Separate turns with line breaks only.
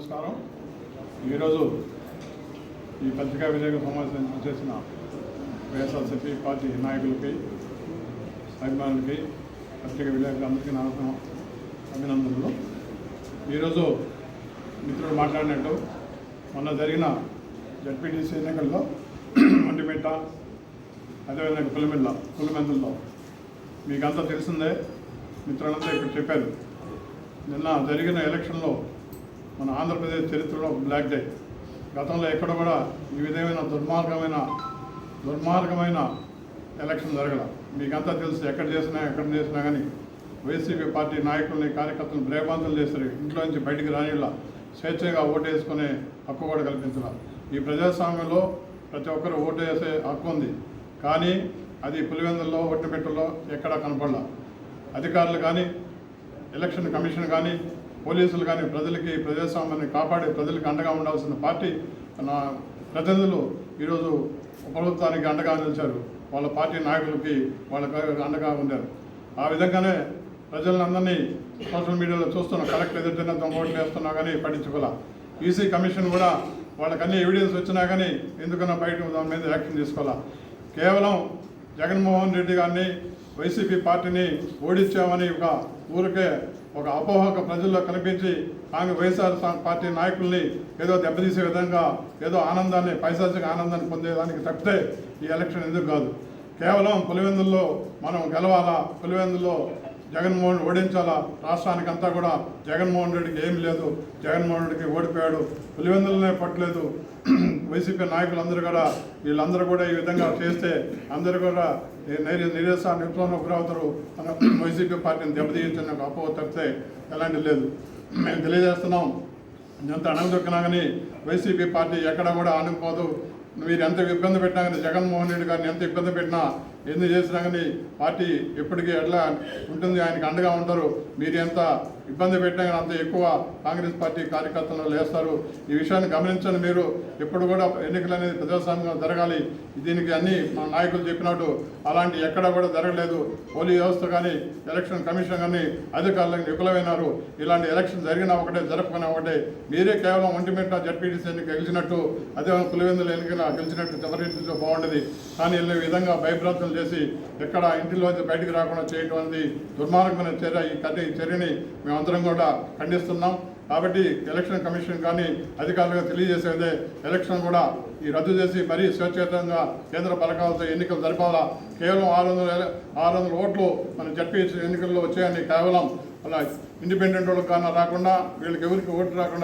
నమస్కారం. ఈరోజు ఈ పత్రికా విలేకరుల సమావేశం చేసిన వైఎస్ఆర్సీపీ పార్టీ నాయకులకి, అభిమానులకి, పత్రికా విలేకరులందరికీ అభినందనలు. ఈరోజు మిత్రుడు మాట్లాడినట్టు మొన్న జరిగిన జడ్పీటీసీ ఎన్నికల్లో ఒంటిమిట్ట, అదేవిధంగా పులిమెందుల్లో మీకంతా తెలిసిందే. మిత్రులంతా ఇక్కడ చెప్పారు. నిన్న జరిగిన ఎలక్షన్లో మన ఆంధ్రప్రదేశ్ చరిత్రలో బ్లాక్ డే. గతంలో ఎక్కడ కూడా ఈ విధమైన దుర్మార్గమైన ఎలక్షన్ జరగల. మీకంతా తెలుసు. ఎక్కడ చేసినా కానీ వైసీపీ పార్టీ నాయకుల్ని, కార్యకర్తలను భయభ్రాంతులు చేస్తారు. ఇంట్లో నుంచి బయటికి రానిలా, స్వేచ్ఛగా ఓటు వేసుకునే హక్కు కూడా కల్పించాల. ఈ ప్రజాస్వామ్యంలో ప్రతి ఒక్కరు ఓటు వేసే హక్కు ఉంది. కానీ అది పులివెందుల్లో, ఒట్టిమిట్టల్లో ఎక్కడా కనపడాల. అధికారులు కానీ, ఎలక్షన్ కమిషన్ కానీ, పోలీసులు కానీ ప్రజాస్వామ్యాన్ని కాపాడి ప్రజలకు అండగా ఉండాల్సిన పార్టీ ప్రతినిధులు ఈరోజు ప్రభుత్వానికి అండగా నిలిచారు. వాళ్ళ పార్టీ నాయకులకి వాళ్ళకి అండగా ఉండారు. ఆ విధంగానే ప్రజలందరినీ సోషల్ మీడియాలో చూస్తున్న కలెక్టర్ ఎదుర్కొన్న దొంగ ఓట్లు వేస్తున్నా కానీ పట్టించుకోలే. ఈసీ కమిషన్ కూడా వాళ్ళకన్నీ ఎవిడెన్స్ వచ్చినా కానీ ఎందుకన్నా బయట దాని మీద యాక్షన్ తీసుకోవాలా. కేవలం జగన్మోహన్ రెడ్డి గారిని, వైసీపీ పార్టీని ఓడించామని ఊరికే ఒక అపోహక ప్రజల్లో కనిపించి వైఎస్ఆర్ పార్టీ నాయకుల్ని ఏదో దెబ్బతీసే విధంగా ఏదో ఆనందాన్ని, పైశాచిక ఆనందాన్ని పొందేదానికి తప్పితే ఈ ఎలక్షన్ ఎందుకు కాదు. కేవలం పులివెందుల్లో మనం గెలవాలా, పులివెందుల్లో జగన్మోహన్ ఓడించాలా. రాష్ట్రానికి అంతా కూడా జగన్మోహన్ రెడ్డికి ఏమి లేదు, జగన్మోహన్ రెడ్డికి ఓడిపోయాడు, పులివెందులనే పట్టలేదు. వైసీపీ నాయకులందరూ కూడా వీళ్ళందరూ కూడా ఈ విధంగా చేస్తే అందరూ కూడా నిరుత్సాహానికి గురవుతారు. వైసీపీ పార్టీని దెబ్బతీయించిన అపోహ తప్పితే ఎలాంటి లేదు. మేము తెలియజేస్తున్నాం, ఎంత అణగదొక్కినా కానీ వైసీపీ పార్టీ ఎక్కడ కూడా ఆనుకోదు. మీరు ఎంత ఇబ్బంది పెట్టినా కానీ, జగన్మోహన్ రెడ్డి గారిని ఎంత ఇబ్బంది పెట్టినా, ఎందుకు చేసినా కానీ పార్టీ ఎప్పటికీ ఎట్లా ఉంటుంది, ఆయనకు అండగా ఉంటారు. మీరు ఎంత ఇబ్బంది పెట్టినా కానీ అంత ఎక్కువ కాంగ్రెస్ పార్టీ కార్యకర్తలు లేస్తారు. ఈ విషయాన్ని గమనించండి. మీరు ఎప్పుడు కూడా ఎన్నికలు అనేది ప్రజాస్వామ్యంగా జరగాలి. దీనికి అన్ని మా నాయకులు చెప్పినట్టు అలాంటి ఎక్కడా కూడా జరగలేదు. పోలీస్ వ్యవస్థ కానీ, ఎలక్షన్ కమిషన్ కానీ అధికారులకు విఫలమైనారు. ఇలాంటి ఎలక్షన్ జరిగినా ఒకటే, జరపకపోయినా ఒకటే. మీరే కేవలం ఒంటిమిట్ట జడ్పీటీసీ ఎన్నిక గెలిచినట్టు, అదే పులివెందుల ఎన్నికల గెలిచినట్టు ఎవరింటితో బాగుండేది. కానీ ఈ విధంగా భయభ్రాంతులు చేసి ఎక్కడ ఇంటిలో బయటికి రాకుండా చేయడం అనేది దుర్మార్గమైన చర్య. ఈ చర్యని మేమందరం కూడా ఖండిస్తున్నాం. కాబట్టి ఎలక్షన్ కమిషన్ కానీ అధికారులుగా తెలియజేసేదే, ఎలక్షన్ కూడా ఈ రద్దు చేసి మరీ స్వేచ్ఛాయుతంగా కేంద్ర పథకాలతో ఎన్నికలు జరపాలా. కేవలం 600 ఓట్లు మన జడ్పీటీసీ ఎన్నికల్లో వచ్చాయని కేవలం అలా ఇండిపెండెంట్ వాళ్ళకి కానీ రాకుండా, వీళ్ళకి ఎవరికి ఓట్లు రాకుండా